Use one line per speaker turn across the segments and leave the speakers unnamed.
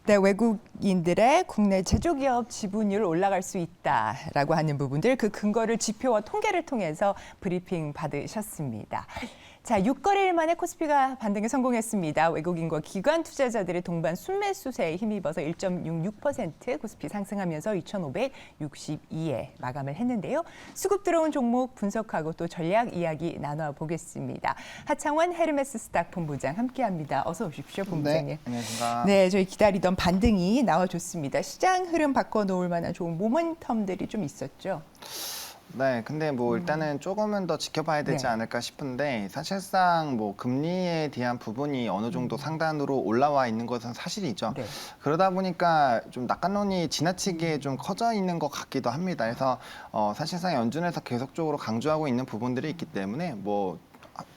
네, 외국인들의 국내 제조기업 지분율 올라갈 수 있다라고 하는 부분들 그 근거를 지표와 통계를 통해서 브리핑 받으셨습니다. 자, 6거래일 만에 코스피가 반등에 성공했습니다. 외국인과 기관 투자자들의 동반 순매수세에 힘입어서 1.66% 코스피 상승하면서 2,562에 마감을 했는데요. 수급 들어온 종목 분석하고 또 전략 이야기 나눠보겠습니다. 하창원 헤르메스 스탁 본부장 함께합니다. 어서 오십시오, 본부장님.
네, 안녕하십니까.
네, 저희 기다리던 반등이 나와줬습니다. 시장 흐름 바꿔놓을 만한 좋은 모멘텀들이 좀 있었죠.
네, 근데 뭐 일단은 조금은 더 지켜봐야 되지
네.
않을까 싶은데 사실상 뭐 금리에 대한 부분이 어느 정도 상단으로 올라와 있는 것은 사실이죠.
네.
그러다 보니까 좀 낙관론이 지나치게 좀 커져 있는 것 같기도 합니다. 그래서 사실상 연준에서 계속적으로 강조하고 있는 부분들이 있기 때문에 뭐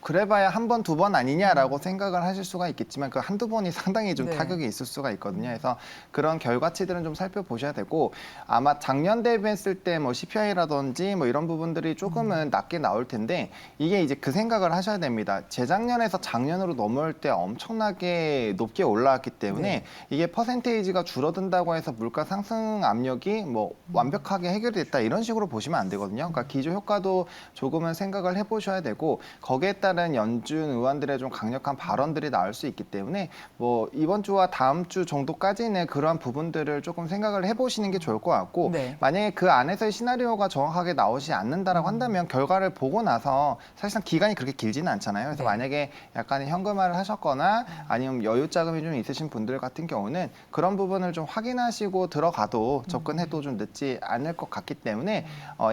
그래봐야 한 번, 두 번 아니냐라고 생각을 하실 수가 있겠지만 그 한두 번이 상당히 좀
네.
타격이 있을 수가 있거든요. 그래서 그런 결과치들은 좀 살펴보셔야 되고 아마 작년 대비했을 때 뭐 CPI라든지 뭐 이런 부분들이 조금은 낮게 나올 텐데 이게 이제 그 생각을 하셔야 됩니다. 재작년에서 작년으로 넘어올 때 엄청나게 높게 올라왔기 때문에
네.
이게 퍼센테이지가 줄어든다고 해서 물가 상승 압력이 뭐 완벽하게 해결됐다 이런 식으로 보시면 안 되거든요. 그러니까 기조 효과도 조금은 생각을 해보셔야 되고 거기에 따른 연준 의원들의 좀 강력한 발언들이 나올 수 있기 때문에 뭐 이번 주와 다음 주 정도까지는 그러한 부분들을 조금 생각을 해보시는 게 좋을 것 같고
네.
만약에 그 안에서의 시나리오가 정확하게 나오지 않는다라고 한다면 결과를 보고 나서 사실상 기간이 그렇게 길지는 않잖아요. 그래서
네.
만약에 약간의 현금화를 하셨거나 아니면 여유 자금이 좀 있으신 분들 같은 경우는 그런 부분을 좀 확인하시고 들어가도 접근해도 좀 늦지 않을 것 같기 때문에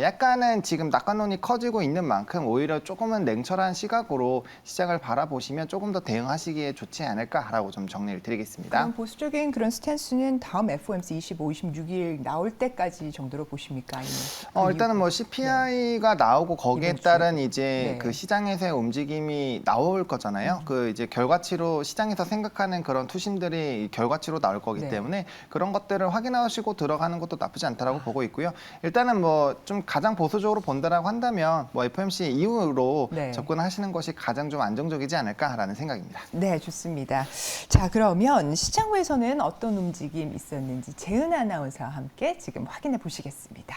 약간은 지금 낙관론이 커지고 있는 만큼 오히려 조금은 냉철한 시각으로 시장을 바라보시면 조금 더 대응하시기에 좋지 않을까라고 좀 정리를 드리겠습니다.
그럼 보수적인 그런 스탠스는 다음 FOMC 25, 26일 나올 때까지 정도로 보십니까? 아니면
일단은 뭐 CPI가 나오고 거기에
이번 주에.
따른 이제
네.
그 시장에서의 움직임이 나올 거잖아요. 그 이제 결과치로 시장에서 생각하는 그런 투심들이 결과치로 나올 거기
네.
때문에 그런 것들을 확인하시고 들어가는 것도 나쁘지 않다라고 보고 있고요. 일단은 뭐 좀 가장 보수적으로 본다라고 한다면 뭐 FOMC 이후로
네.
접근하시는 것이 가장 좀 안정적이지 않을까라는 생각입니다.
네, 좋습니다. 자, 그러면 시장부에서는 어떤 움직임 있었는지 재은 아나운서와 함께 지금 확인해 보시겠습니다.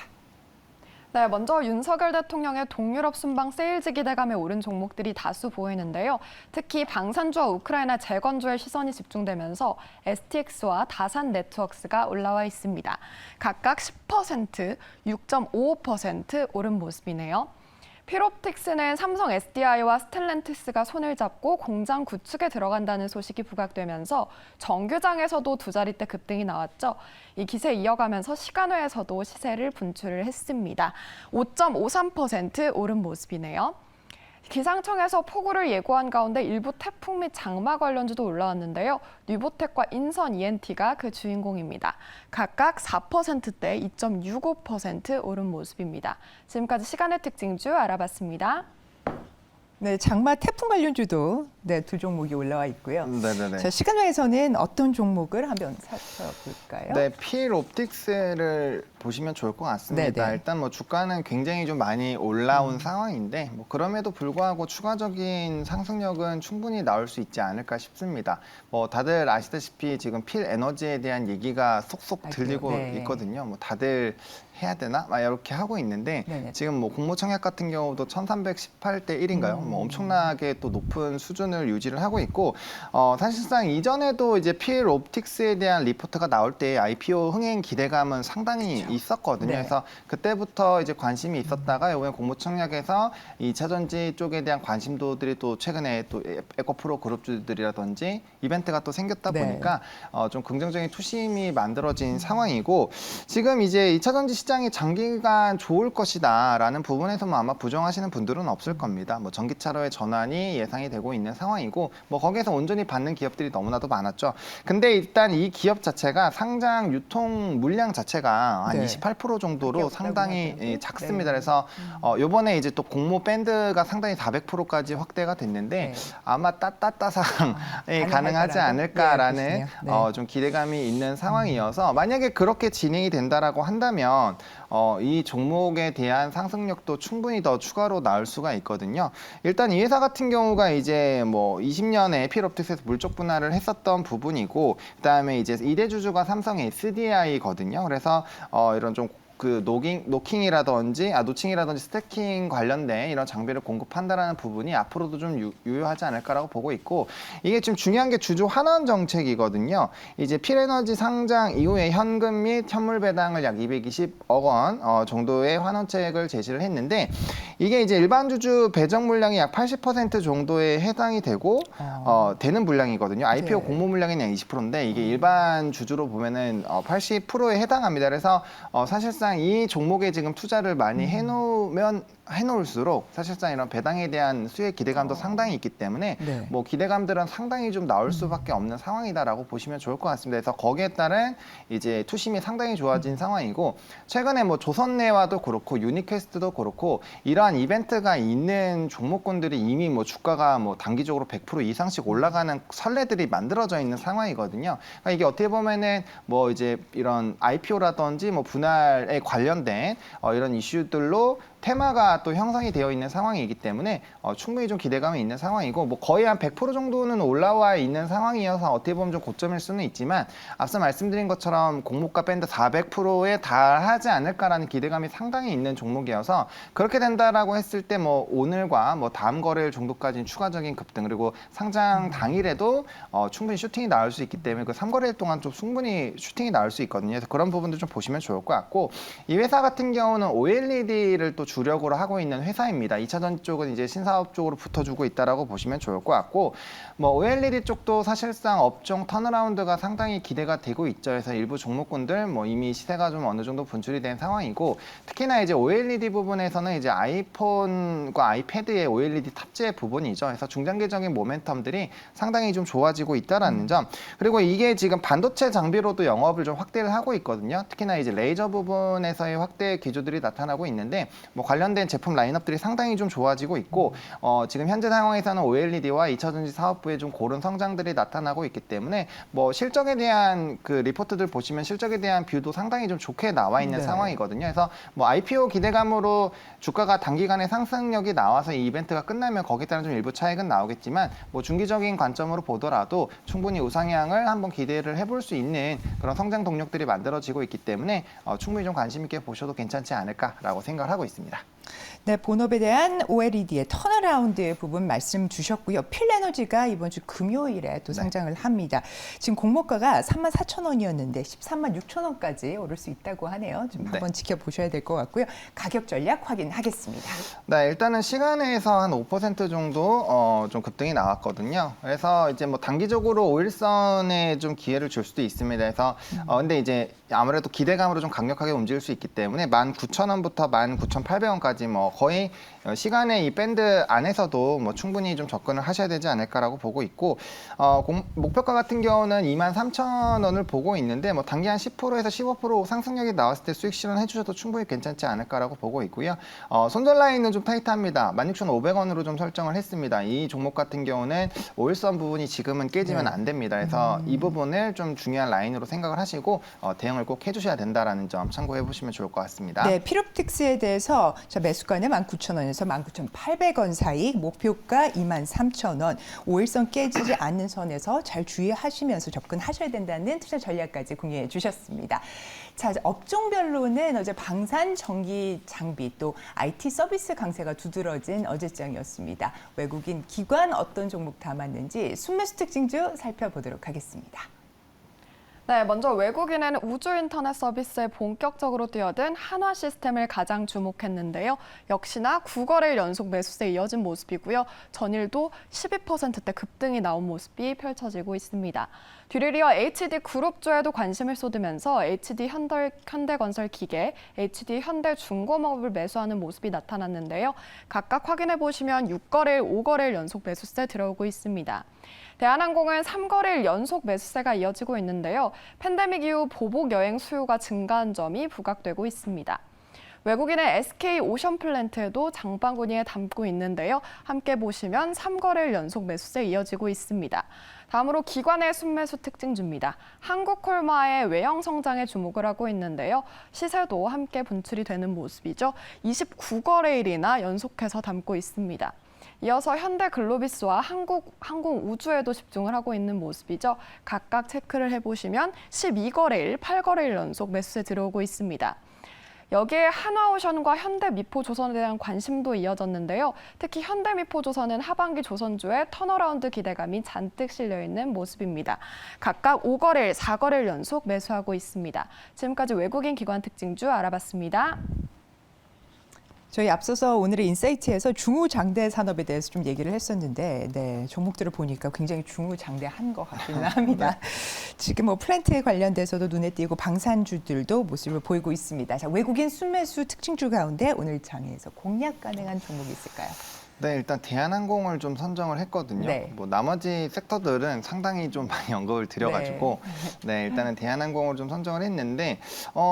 네, 먼저 윤석열 대통령의 동유럽 순방 세일즈 기대감에 오른 종목들이 다수 보이는데요. 특히 방산주와 우크라이나 재건주에 시선이 집중되면서 STX와 다산 네트워크스가 올라와 있습니다. 각각 10%, 6.55% 오른 모습이네요. 필옵틱스는 삼성 SDI와 스텔렌티스가 손을 잡고 공장 구축에 들어간다는 소식이 부각되면서 정규장에서도 두 자릿대 급등이 나왔죠. 이 기세 이어가면서 시간외에서도 시세를 분출을 했습니다. 5.53% 오른 모습이네요. 기상청에서 폭우를 예고한 가운데 일부 태풍 및 장마 관련주도 올라왔는데요. 뉴보텍과 인선 ENT가 그 주인공입니다. 각각 4%대 2.65% 오른 모습입니다. 지금까지 시간의 특징주 알아봤습니다.
네, 장마 태풍 관련주도 네, 두 종목이 올라와 있고요.
네네네.
자, 시간외에서는 어떤 종목을 한번 살펴볼까요?
네, 필옵틱스를 보시면 좋을 것 같습니다.
네네.
일단 뭐 주가는 굉장히 좀 많이 올라온 상황인데 뭐 그럼에도 불구하고 추가적인 상승력은 충분히 나올 수 있지 않을까 싶습니다. 뭐 다들 아시다시피 지금 필에너지에 대한 얘기가 속속 들리고
네.
있거든요. 뭐 다들 해야 되나? 막 이렇게 하고 있는데
네네.
지금 뭐 공모청약 같은 경우도 1318대 1인가요? 뭐 엄청나게 또 높은 수준을 유지를 하고 있고 사실상 이전에도 이제 필옵틱스에 대한 리포트가 나올 때 IPO 흥행 기대감은 상당히 있었거든요.
네.
그래서 그때부터 이제 관심이 있었다가 이번에 공모청약에서 2차 전지 쪽에 대한 관심도들이 또 최근에 또 에코프로 그룹주들이라든지 이벤트가 또 생겼다
네.
보니까 좀 긍정적인 투심이 만들어진 상황이고 지금 이제 2차 전지 시장이 장기간 좋을 것이다라는 부분에서만 아마 부정하시는 분들은 없을 겁니다. 뭐 전기차로의 전환이 예상이 되고 있는 상황이고 뭐 거기에서 온전히 받는 기업들이 너무나도 많았죠. 근데 일단 이 기업 자체가 상장 유통 물량 자체가 한
네.
28% 정도로
밖에 없다고
상당히
하더라고요.
작습니다.
네.
그래서 요번에 이제 또 공모 밴드가 상당히 400%까지 확대가 됐는데
네.
아마 따따따상 가능하지
가능할
않을까라는
네, 그렇군요.
좀 기대감이 있는 상황이어서 만약에 그렇게 진행이 된다라고 한다면 이 종목에 대한 상승력도 충분히 더 추가로 나올 수가 있거든요. 일단 이 회사 같은 경우가 이제 뭐 20년에 필옵틱스에서 물적 분할을 했었던 부분이고, 그다음에 이제 2대 주주가 삼성 SDI거든요. 그래서 이런 좀 그 노칭이라든지 스태킹 관련된 이런 장비를 공급한다라는 부분이 앞으로도 좀 유효하지 않을까라고 보고 있고, 이게 좀 중요한 게 주주 환원 정책이거든요. 이제 필에너지 상장 이후에 현금 및 현물 배당을 약 220억 원 정도의 환원책을 제시를 했는데, 이게 이제 일반 주주 배정 물량이 약 80% 정도에 해당이 되고 되는 물량이거든요. IPO
네.
공모 물량이 약 20%인데 이게 일반 주주로 보면은 80%에 해당합니다. 그래서 사실상 이 종목에 지금 투자를 많이 해놓을수록 사실상 이런 배당에 대한 수익 기대감도 상당히 있기 때문에
네.
뭐 기대감들은 상당히 좀 나올 수밖에 없는 상황이다라고 보시면 좋을 것 같습니다. 그래서 거기에 따른 이제 투심이 상당히 좋아진 상황이고, 최근에 뭐 조선내와도 그렇고 유니퀘스트도 그렇고 이러한 이벤트가 있는 종목군들이 이미 뭐 주가가 뭐 단기적으로 100% 이상씩 올라가는 선례들이 만들어져 있는 상황이거든요. 그러니까 이게 어떻게 보면은 뭐 이제 이런 IPO라든지 뭐 분할에 관련된 이런 이슈들로 테마가 또 형성이 되어 있는 상황이기 때문에 충분히 좀 기대감이 있는 상황이고, 뭐 거의 한 100% 정도는 올라와 있는 상황이어서 어떻게 보면 좀 고점일 수는 있지만, 앞서 말씀드린 것처럼 공모가 밴드 400%에 달하지 않을까라는 기대감이 상당히 있는 종목이어서, 그렇게 된다라고 했을 때 뭐 오늘과 뭐 다음 거래일 정도까지는 추가적인 급등, 그리고 상장 당일에도 충분히 슈팅이 나올 수 있기 때문에 그 3거래일 동안 좀 충분히 슈팅이 나올 수 있거든요. 그래서 그런 부분도 좀 보시면 좋을 것 같고, 이 회사 같은 경우는 OLED를 또 주력으로 하고 있는 회사입니다. 2차전 쪽은 이제 신사업 쪽으로 붙어주고 있다라고 보시면 좋을 것 같고, 뭐 OLED 쪽도 사실상 업종 턴어라운드가 상당히 기대가 되고 있죠. 그래서 일부 종목군들 뭐 이미 시세가 좀 어느 정도 분출이 된 상황이고, 특히나 이제 OLED 부분에서는 이제 아이폰과 아이패드의 OLED 탑재 부분이죠. 그래서 중장기적인 모멘텀들이 상당히 좀 좋아지고 있다라는 점. 그리고 이게 지금 반도체 장비로도 영업을 좀 확대를 하고 있거든요. 특히나 이제 레이저 부분에서의 확대 기조들이 나타나고 있는데, 뭐 관련된 제품 라인업들이 상당히 좀 좋아지고 있고, 지금 현재 상황에서는 OLED와 2차전지 사업부에 좀 고른 성장들이 나타나고 있기 때문에, 뭐 실적에 대한 그 리포트들 보시면 실적에 대한 뷰도 상당히 좀 좋게 나와 있는
네.
상황이거든요. 그래서 뭐 IPO 기대감으로 주가가 단기간에 상승력이 나와서 이 이벤트가 끝나면 거기에 따른 좀 일부 차익은 나오겠지만, 뭐 중기적인 관점으로 보더라도 충분히 우상향을 한번 기대를 해볼 수 있는 그런 성장 동력들이 만들어지고 있기 때문에 충분히 좀 관심 있게 보셔도 괜찮지 않을까라고 생각을 하고 있습니다.
네, 본업에 대한 OLED의 턴어라운드의 부분 말씀 주셨고요. 필에너지가 이번 주 금요일에 또 상장을 합니다. 지금 공모가가 34,000원이었는데 136,000원까지 오를 수 있다고 하네요. 좀 한번 지켜보셔야 될 것 같고요. 가격 전략 확인하겠습니다.
네, 일단은 시간에서 한 5% 정도 좀 급등이 나왔거든요. 그래서 이제 뭐 단기적으로 5일선에 좀 기회를 줄 수도 있습니다. 그래서 근데 이제 아무래도 기대감으로 좀 강력하게 움직일 수 있기 때문에 19,000원부터 19,800원까지 뭐 거의 시간의 이 밴드 안에서도 뭐 충분히 좀 접근을 하셔야 되지 않을까라고 보고 있고, 목표가 같은 경우는 23,000원을 보고 있는데, 뭐 단기 한 10%에서 15% 상승력이 나왔을 때 수익 실현해 주셔도 충분히 괜찮지 않을까라고 보고 있고요. 손절 라인은 좀 타이트합니다. 16,500원으로 좀 설정을 했습니다. 이 종목 같은 경우는 5일선 부분이 지금은 깨지면 안 됩니다. 그래서 이 부분을 좀 중요한 라인으로 생각을 하시고 대응을 꼭 해주셔야 된다라는 점 참고해 보시면 좋을 것 같습니다.
네, 필옵틱스에 대해서 매수가는 19,000원에서 19,800원 사이, 목표가 23,000원, 5일선 깨지지 않는 선에서 잘 주의하시면서 접근하셔야 된다는 투자 전략까지 공유해 주셨습니다. 자, 업종별로는 어제 방산, 전기, 장비 또 IT 서비스 강세가 두드러진 어제장이었습니다. 외국인 기관 어떤 종목 담았는지 순매수 특징주 살펴보도록 하겠습니다.
네, 먼저 외국인은 우주 인터넷 서비스에 본격적으로 뛰어든 한화 시스템을 가장 주목했는데요. 역시나 9거래일 연속 매수세에 이어진 모습이고요. 전일도 12%대 급등이 나온 모습이 펼쳐지고 있습니다. 뒤를 이어 HD 그룹주에도 관심을 쏟으면서 HD 현대건설 기계, HD 현대중공업을 매수하는 모습이 나타났는데요. 각각 확인해 보시면 6거래일, 5거래일 연속 매수세 들어오고 있습니다. 대한항공은 3거래일 연속 매수세가 이어지고 있는데요. 팬데믹 이후 보복 여행 수요가 증가한 점이 부각되고 있습니다. 외국인의 SK 오션플랜트에도 장바구니에 담고 있는데요. 함께 보시면 3거래일 연속 매수세 이어지고 있습니다. 다음으로 기관의 순매수 특징주입니다. 한국콜마의 외형 성장에 주목을 하고 있는데요. 시세도 함께 분출이 되는 모습이죠. 29거래일이나 연속해서 담고 있습니다. 이어서 현대글로비스와 항공우주에도 집중을 하고 있는 모습이죠. 각각 체크를 해보시면 12거래일, 8거래일 연속 매수세 들어오고 있습니다. 여기에 한화오션과 현대미포조선에 대한 관심도 이어졌는데요. 특히 현대미포조선은 하반기 조선주의 턴어라운드 기대감이 잔뜩 실려있는 모습입니다. 각각 5거래일, 4거래일 연속 매수하고 있습니다. 지금까지 외국인 기관 특징주 알아봤습니다.
저희 앞서서 오늘의 인사이트에서 중후장대 산업에 대해서 좀 얘기를 했었는데 네, 종목들을 보니까 굉장히 중후장대한 것 같기는 합니다. 지금 뭐 플랜트에 관련돼서도 눈에 띄고 방산주들도 모습을 보이고 있습니다. 자, 외국인 순매수 특징주 가운데 오늘 장에서 공략 가능한 종목이 있을까요?
네, 일단 대한항공을 좀 선정을 했거든요.
네.
뭐 나머지 섹터들은 상당히 좀 많이 언급을 드려가지고 네, 일단은 대한항공을 좀 선정을 했는데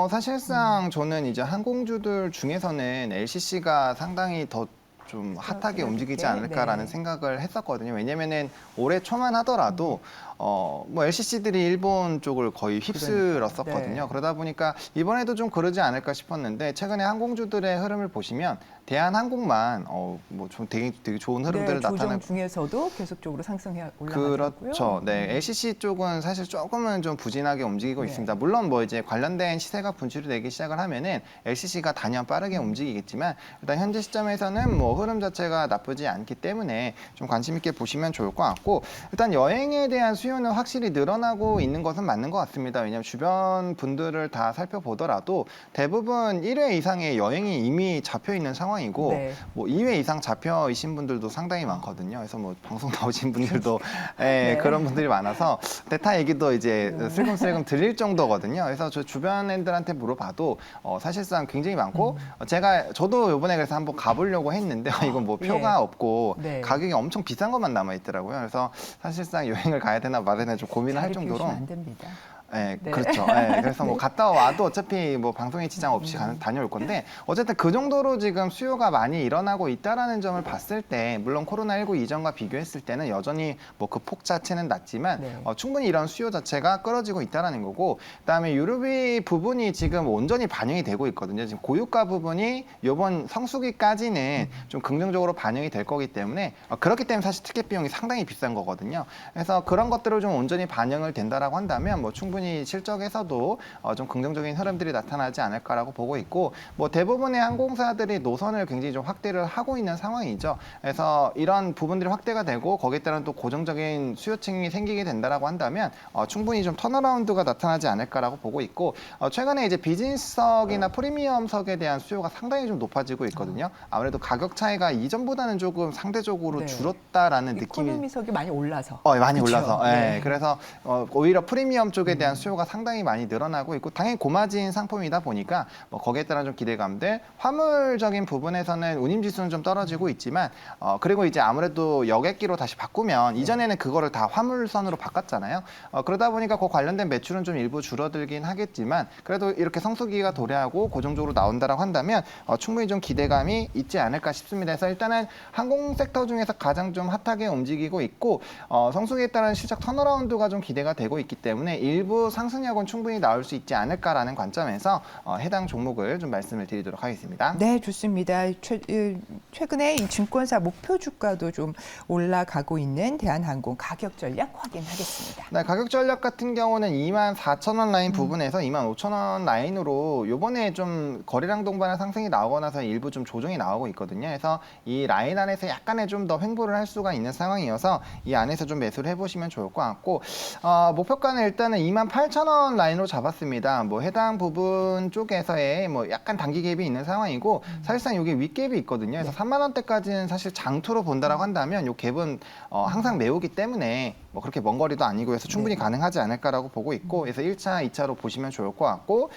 사실상 저는 이제 항공주들 중에서는 LCC가 상당히 더 좀 핫하게 움직이지 않을까라는 생각을 했었거든요. 왜냐면은 올해 초만 하더라도 뭐 LCC들이 일본 쪽을 거의 휩쓸었었거든요.
네.
그러다 보니까 이번에도 좀 그러지 않을까 싶었는데 최근에 항공주들의 흐름을 보시면 대한항공만 뭐 좀 되게 좋은 흐름들을
조정
나타내고
중에서도 계속적으로 상승해 올라가고요.
그렇죠. 네, LCC 쪽은 사실 조금은 좀 부진하게 움직이고 있습니다. 물론 뭐 이제 관련된 시세가 분출이 되기 시작을 하면은 LCC가 단연 빠르게 움직이겠지만 일단 현재 시점에서는 뭐 흐름 자체가 나쁘지 않기 때문에 좀 관심 있게 보시면 좋을 것 같고 일단 여행에 대한 수요는 확실히 늘어나고 있는 것은 맞는 것 같습니다. 왜냐하면 주변 분들을 다 살펴보더라도 대부분 1회 이상의 여행이 이미 잡혀 있는 상황이고
네.
뭐 2회 이상 잡혀 있신 분들도 상당히 많거든요. 그래서 뭐 방송 나오신 분들도 예, 그런 분들이 많아서 대타 얘기도 이제 슬금슬금 들릴 정도거든요. 그래서 저 주변 애들한테 물어봐도 사실상 굉장히 많고 저도 이번에 그래서 한번 가보려고 했는데 이건 뭐 표가 없고
네.
가격이 엄청 비싼 것만 남아 있더라고요. 그래서 사실상 여행을 가야 되나 말아야 되나 좀 고민을 할
자리
정도로
비우시면 안 됩니다.
네,
네.
그렇죠. 네, 그래서 뭐 갔다 와도 어차피 뭐 방송에 지장 없이 다녀올 건데 어쨌든 그 정도로 지금 수요가 많이 일어나고 있다라는 점을 봤을 때 물론 코로나19 이전과 비교했을 때는 여전히 뭐 그 폭 자체는 낮지만
네.
충분히 이런 수요 자체가 끌어지고 있다라는 거고 그다음에 유류비 부분이 지금 온전히 반영이 되고 있거든요. 지금 고유가 부분이 이번 성수기까지는 좀 긍정적으로 반영이 될 거기 때문에 그렇기 때문에 사실 티켓 비용이 상당히 비싼 거거든요. 그래서 그런 것들을 좀 온전히 반영을 된다라고 한다면 뭐 충분히 실적에서도 좀 긍정적인 흐름들이 나타나지 않을까라고 보고 있고 뭐 대부분의 항공사들이 노선을 굉장히 좀 확대를 하고 있는 상황이죠. 그래서 이런 부분들이 확대가 되고 거기에 따른 또 고정적인 수요층이 생기게 된다라고 한다면 충분히 좀 턴어라운드가 나타나지 않을까라고 보고 있고 최근에 이제 비즈니스석이나 프리미엄석에 대한 수요가 상당히 좀 높아지고 있거든요. 아무래도 가격 차이가 이전보다는 조금 상대적으로
네.
줄었다라는 느낌이
이코노미석이 많이 올라서.
많이
그쵸?
올라서.
네.
예. 그래서 오히려 프리미엄 쪽에 대한 수요가 상당히 많이 늘어나고 있고 당연히 고마진 상품이다 보니까 뭐 거기에 따른 좀 기대감들 화물적인 부분에서는 운임지수는 좀 떨어지고 있지만 그리고 이제 아무래도 여객기로 다시 바꾸면 이전에는 그거를 다 화물선으로 바꿨잖아요. 그러다 보니까 그 관련된 매출은 좀 일부 줄어들긴 하겠지만 그래도 이렇게 성수기가 도래하고 고정적으로 나온다라고 한다면 충분히 좀 기대감이 있지 않을까 싶습니다. 그래서 일단은 항공 섹터 중에서 가장 좀 핫하게 움직이고 있고 성수기에 따른 실적 턴어라운드가 좀 기대가 되고 있기 때문에 일부 상승력은 충분히 나올 수 있지 않을까라는 관점에서 해당 종목을 좀 말씀을 드리도록 하겠습니다.
네, 좋습니다. 최근에 이 증권사 목표 주가도 좀 올라가고 있는 대한항공 가격 전략 확인하겠습니다.
네, 가격 전략 같은 경우는 24,000원 라인 부분에서 25,000원 라인으로 요번에 좀 거래량 동반의 상승이 나오고 나서 일부 좀 조정이 나오고 있거든요. 그래서 이 라인 안에서 약간의 좀 더 횡보를 할 수가 있는 상황이어서 이 안에서 좀 매수를 해보시면 좋을 것 같고 목표가는 일단은 28,000원 라인으로 잡았습니다. 뭐 해당 부분 쪽에서의 뭐 약간 단기 갭이 있는 상황이고 사실상 여기 윗갭이 있거든요. 그래서 3만 원대까지는 사실 장투로 본다라고 한다면 요 갭은 항상 메우기 때문에 뭐 그렇게 먼 거리도 아니고 해서 충분히 가능하지 않을까라고 보고 있고 그래서 1차, 2차로 보시면 좋을 것 같고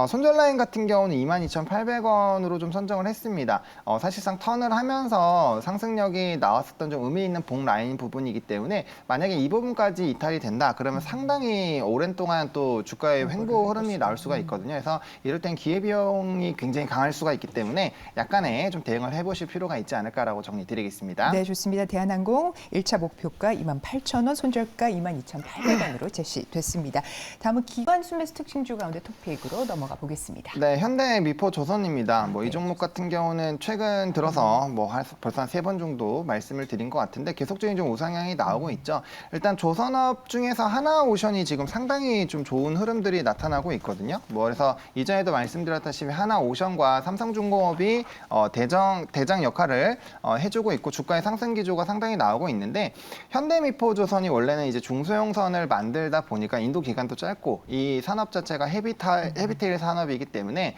손절 라인 같은 경우는 22,800원으로 좀 선정을 했습니다. 사실상 턴을 하면서 상승력이 나왔었던 좀 의미 있는 복 라인 부분이기 때문에 만약에 이 부분까지 이탈이 된다 그러면 상당히 오랜 동안 또 주가의 횡보 흐름이 나올 수가 있거든요. 그래서 이럴 땐 기회비용이 굉장히 강할 수가 있기 때문에 약간의 좀 대응을 해보실 필요가 있지 않을까라고 정리드리겠습니다.
네, 좋습니다. 대한항공 1차 목표가 28,000원, 손절가 22,800원으로 제시됐습니다. 다음은 기관 순매수 특징주 가운데 토픽으로 넘어가 보겠습니다.
네, 현대 미포 조선입니다. 뭐 이
네.
종목 같은 경우는 최근 들어서 뭐 벌써 한 3번 정도 말씀을 드린 것 같은데 계속적인 좀 우상향이 나오고 있죠. 일단 조선업 중에서 하나오션이 지금 상당히 좀 좋은 흐름들이 나타나고 있거든요. 뭐 그래서 이전에도 말씀드렸다시피 하나오션과 삼성중공업이 대장 역할을 해주고 있고 주가의 상승 기조가 상당히 나오고 있는데 현대미포조선이 원래는 이제 중소형선을 만들다 보니까 인도 기간도 짧고 이 산업 자체가 헤비테일 산업이기 때문에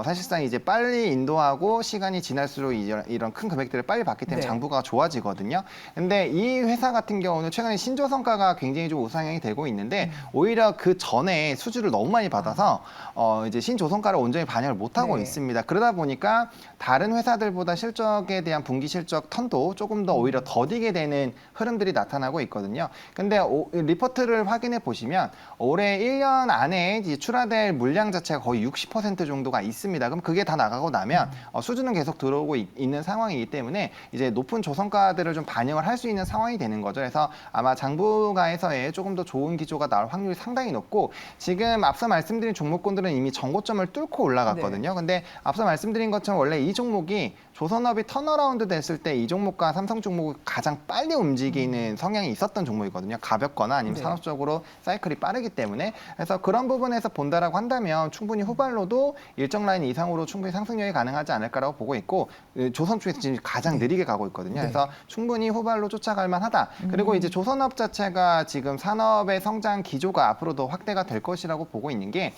사실상 이제 빨리 인도하고 시간이 지날수록 이런 큰 금액들을 빨리 받기 때문에
네.
장부가 좋아지거든요. 근데 이 회사 같은 경우는 최근에 신조성과가 굉장히 좀 우상향이 되고 있는데 오히려 그 전에 수주를 너무 많이 받아서 이제 신조성과를 온전히 반영을 못하고
네.
있습니다. 그러다 보니까 다른 회사들보다 실적에 대한 분기 실적 턴도 조금 더 오히려 더디게 되는 흐름들이 나타나고 있거든요. 근데 리포트를 확인해 보시면 올해 1년 안에 이제 출하될 물량 자체가 거의 60% 정도가 있습니다. 그럼 그게 다 나가고 나면 수주는 계속 들어오고 있는 상황이기 때문에 이제 높은 조성가들을 좀 반영을 할 수 있는 상황이 되는 거죠. 그래서 아마 장부가에서의 조금 더 좋은 기조가 나올 확률이 상당히 높고 지금 앞서 말씀드린 종목군들은 이미 전고점을 뚫고 올라갔거든요.
네.
근데 앞서 말씀드린 것처럼 원래 이 종목이 조선업이 턴어라운드 됐을 때 이 종목과 삼성 종목이 가장 빨리 움직이는 성향이 있었던 종목이거든요. 가볍거나 아니면
네.
산업적으로 사이클이 빠르기 때문에 그래서 그런 부분에서 본다라고 한다면 충분히 후발로도 일정 라인 이상으로 충분히 상승력이 가능하지 않을까라고 보고 있고 조선 쪽에서 지금 가장 느리게 가고 있거든요.
네.
그래서 충분히 후발로 쫓아갈 만하다. 그리고 이제 조선업 자체가 지금 산업의 성장 기조가 앞으로도 확대가 될 것이라고 보고 있는 게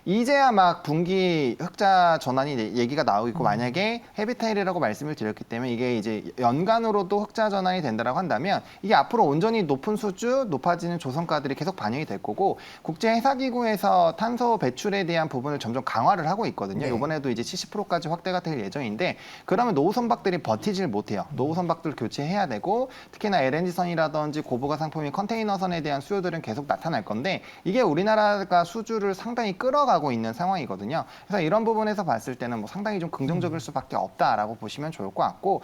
이제야 막 분기 흑자 전환이 얘기가 나오고 있고 만약에 헤비테일이라고 말씀을 드렸기 때문에 이게 이제 연간으로도 흑자 전환이 된다라고 한다면 이게 앞으로 온전히 높은 수주, 높아지는 조선가들이 계속 반영이 될 거고 국제회사기구에서 탄소 배출에 대한 부분을 점점 강화를 하고 있거든요.
네.
이번에도 이제 70%까지 확대가 될 예정인데 그러면 노후 선박들이 버티질 못해요. 노후 선박들 교체해야 되고 특히나 LNG선이라든지 고부가 상품인 컨테이너선에 대한 수요들은 계속 나타날 건데 이게 우리나라가 수주를 상당히 끌어가고 있는 상황이거든요. 그래서 이런 부분에서 봤을 때는 뭐 상당히 좀 긍정적일 수밖에 없다라고 보시면 좋을 것 같고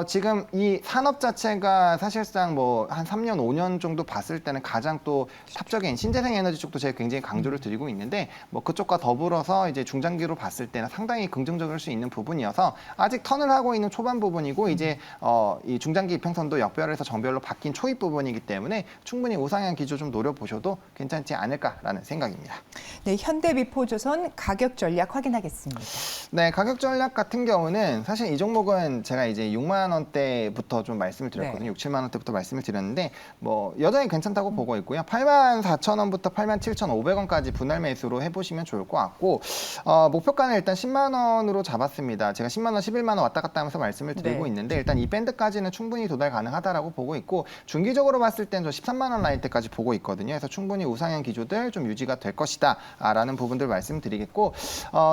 지금 이 산업 자체가 사실상 뭐 한 3년, 5년 정도 봤을 때는 가장 또 탑적인 신재생 에너지 쪽도 제가 굉장히 강조를 드리고 있는데 뭐 그쪽과 더불어서 이제 중장기로 봤을 때는 상당히 긍정적일 수 있는 부분이어서 아직 턴을 하고 있는 초반 부분이고 이제 이 중장기 이평선도 역별에서 정별로 바뀐 초입 부분이기 때문에 충분히 우상향 기조 좀 노려보셔도 괜찮지 않을까라는 생각입니다.
네, 현대미포조선 가격 전략 확인하겠습니다.
네, 가격 전략 같은 경우는 사실 이 종목은 제가 이제 6만 원대부터 좀 말씀을 드렸거든요.
네.
6, 7만 원대부터 말씀을 드렸는데 뭐 여전히 괜찮다고 보고 있고요. 8만 4천 원부터 8만 7,500원까지 분할 매수로 해보시면 좋을 것 같고 목표가는 일단 10만 원으로 잡았습니다. 제가 10만 원, 11만 원 왔다 갔다 하면서 말씀을 드리고
네.
있는데 일단 이 밴드까지는 충분히 도달 가능하다라고 보고 있고 중기적으로 봤을 땐 저 13만 원 라인 때까지 보고 있거든요. 그래서 충분히 우상향 기조들 좀 유지가 될 것이다 라는 부분들 말씀드리겠고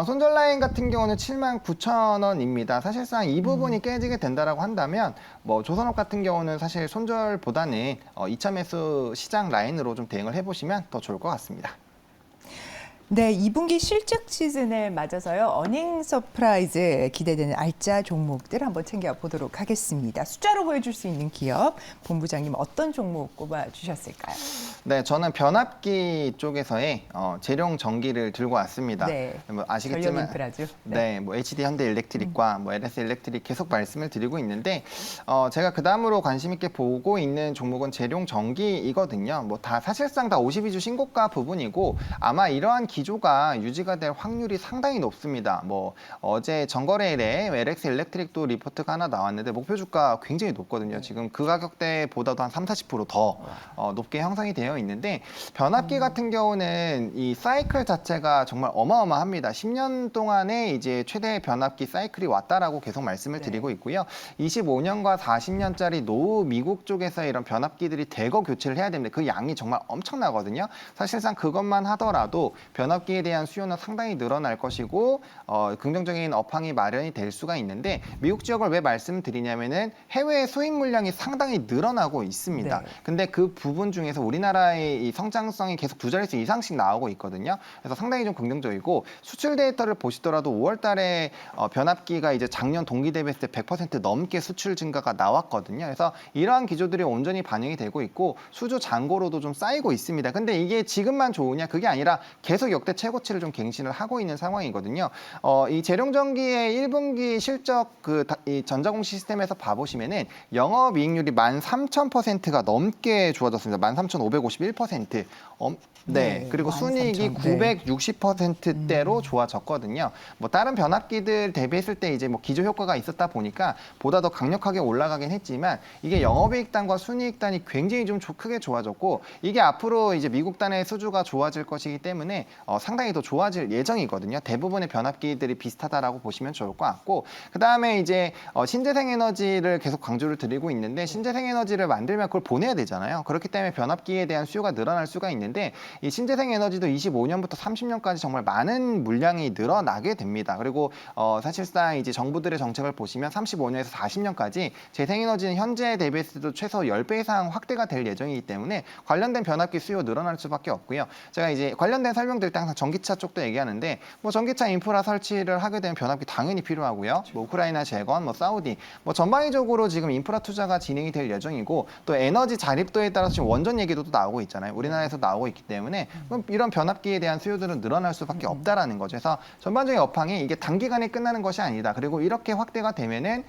손절 라인 같은 경우는 7만 9천 원입니다. 사실상 이 부분이 깨지게 된다라고 한다면 뭐 조선업 같은 경우는 사실 손절보다는 2차 매수 시장 라인으로 좀 대응을 해보시면 더 좋을 것 같습니다.
네, 2분기 실적 시즌을 맞아서요. 어닝 서프라이즈 기대되는 알짜 종목들 한번 챙겨보도록 하겠습니다. 숫자로 보여줄 수 있는 기업, 본부장님 어떤 종목 꼽아주셨을까요?
네, 저는 변압기 쪽에서의 재룡 전기를 들고 왔습니다.
네,
뭐
전력
아시겠지만
인프라죠.
네, 뭐 HD 현대 일렉트릭과 뭐 LS 일렉트릭 계속 말씀을 드리고 있는데 제가 그 다음으로 관심 있게 보고 있는 종목은 재룡 전기이거든요. 뭐 다 사실상 다 52주 신고가 부분이고 아마 이러한 기조가 유지가 될 확률이 상당히 높습니다. 뭐 어제 전거래일에 LX 일렉트릭도 리포트가 하나 나왔는데 목표 주가 굉장히 높거든요. 지금 그 가격대보다도 한 30~40%더 높게 형성이 되어 있는데 변압기 같은 경우는 이 사이클 자체가 정말 어마어마합니다. 10년 동안에 이제 최대 변압기 사이클이 왔다라고 계속 말씀을 드리고 있고요. 25년과 40년짜리 노후 미국 쪽에서 이런 변압기들이 대거 교체를 해야 됩니다. 그 양이 정말 엄청나거든요. 사실상 그것만 하더라도 변압 변압기에 대한 수요는 상당히 늘어날 것이고 긍정적인 업황이 마련이 될 수가 있는데 미국 지역을 왜 말씀드리냐면은 해외 수입 물량이 상당히 늘어나고 있습니다.
네.
근데 그 부분 중에서 우리나라의 이 성장성이 계속 두 자릿수 이상씩 나오고 있거든요. 그래서 상당히 좀 긍정적이고 수출 데이터를 보시더라도 5월 달에 변압기가 이제 작년 동기 대비했을 때 100% 넘게 수출 증가가 나왔거든요. 그래서 이러한 기조들이 온전히 반영이 되고 있고 수주 잔고로도 좀 쌓이고 있습니다. 근데 이게 지금만 좋으냐? 그게 아니라 계속 역대 최고치를 좀 갱신을 하고 있는 상황이거든요. 이 재룡전기의 1분기 실적 이 전자공 시스템에서 봐보시면은 영업이익률이 13,000%가 넘게 좋아졌습니다. 13,551%. 네, 그리고 순이익이 960%대로 좋아졌거든요. 뭐 다른 변압기들 대비했을 때 이제 뭐 기저 효과가 있었다 보니까 보다 더 강력하게 올라가긴 했지만 이게 영업이익단과 순이익단이 굉장히 좀 크게 좋아졌고 이게 앞으로 이제 미국 단의 수주가 좋아질 것이기 때문에 상당히 더 좋아질 예정이거든요. 대부분의 변압기들이 비슷하다라고 보시면 좋을 것 같고 그 다음에 이제 신재생에너지를 계속 강조를 드리고 있는데 신재생에너지를 만들면 그걸 보내야 되잖아요. 그렇기 때문에 변압기에 대한 수요가 늘어날 수가 있는데 이 신재생에너지도 25년부터 30년까지 정말 많은 물량이 늘어나게 됩니다. 그리고 사실상 이제 정부들의 정책을 보시면 35년에서 40년까지 재생에너지는 현재 대비했을 때도 최소 10배 이상 확대가 될 예정이기 때문에 관련된 변압기 수요 늘어날 수밖에 없고요. 제가 이제 관련된 설명드릴 때 항상 전기차 쪽도 얘기하는데 뭐 전기차 인프라 설치를 하게 되면 변압기 당연히 필요하고요. 뭐 우크라이나 재건, 뭐 사우디, 뭐 전방위적으로 지금 인프라 투자가 진행이 될 예정이고 또 에너지 자립도에 따라서 지금 원전 얘기도 또 나오고 있잖아요. 우리나라에서 나오고 있기 때문에 이런 변압기에 대한 수요들은 늘어날 수밖에 없다라는 거죠. 그래서 전반적인 업황이 이게 단기간에 끝나는 것이 아니다. 그리고 이렇게 확대가 되면은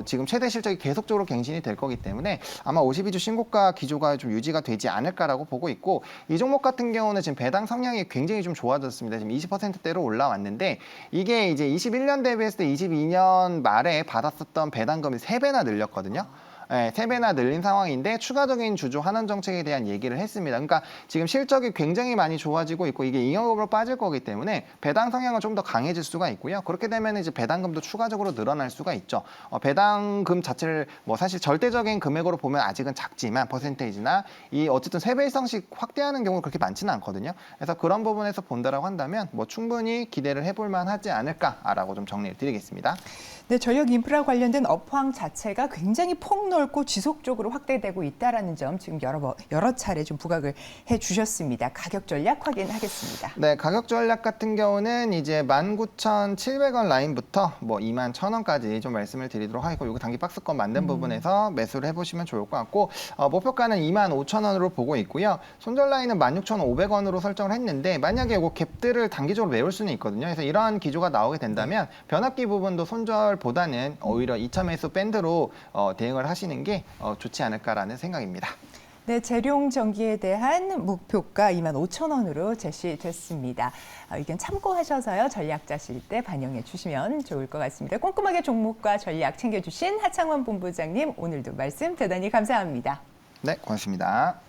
지금 최대 실적이 계속적으로 갱신이 될 거기 때문에 아마 52주 신고가 기조가 좀 유지가 되지 않을까라고 보고 있고 이 종목 같은 경우는 지금 배당 성향이 굉장히 좀 좋아졌습니다. 지금 20%대로 올라왔는데 이게 이제 21년 대비했을 때 22년 말에 받았었던 배당금이 3배나 늘렸거든요. 네, 3배나 늘린 상황인데 추가적인 주주 환원 정책에 대한 얘기를 했습니다. 그러니까 지금 실적이 굉장히 많이 좋아지고 있고 이게 잉여금으로 빠질 거기 때문에 배당 성향은 좀 더 강해질 수가 있고요. 그렇게 되면 이제 배당금도 추가적으로 늘어날 수가 있죠. 배당금 자체를 뭐 사실 절대적인 금액으로 보면 아직은 작지만 퍼센테이지나 이 어쨌든 3배 이상씩 확대하는 경우는 그렇게 많지는 않거든요. 그래서 그런 부분에서 본다라고 한다면 뭐 충분히 기대를 해볼 만하지 않을까라고 좀 정리를 드리겠습니다.
네, 전력 인프라 관련된 업황 자체가 굉장히 폭넓고 지속적으로 확대되고 있다라는 점 지금 여러 차례 좀 부각을 해주셨습니다. 가격 전략 확인하겠습니다.
네, 가격 전략 같은 경우는 이제 19,700원 라인부터 뭐 21,000원까지 좀 말씀을 드리도록 하겠고 이거 단기 박스권 만든 부분에서 매수를 해보시면 좋을 것 같고 목표가는 25,000원으로 보고 있고요. 손절 라인은 16,500원으로 설정을 했는데 만약에 이거 갭들을 단기적으로 메울 수는 있거든요. 그래서 이러한 기조가 나오게 된다면 변압기 부분도 손절보다는 오히려 2차 매수 밴드로 대응을 하시는 게 좋지 않을까라는 생각입니다.
네, 재룡전기에 대한 목표가 25,000원으로 제시됐습니다. 의견 참고하셔서요. 전략 짜실 때 반영해 주시면 좋을 것 같습니다. 꼼꼼하게 종목과 전략 챙겨주신 하창원 본부장님 오늘도 말씀 대단히 감사합니다.
네, 고맙습니다.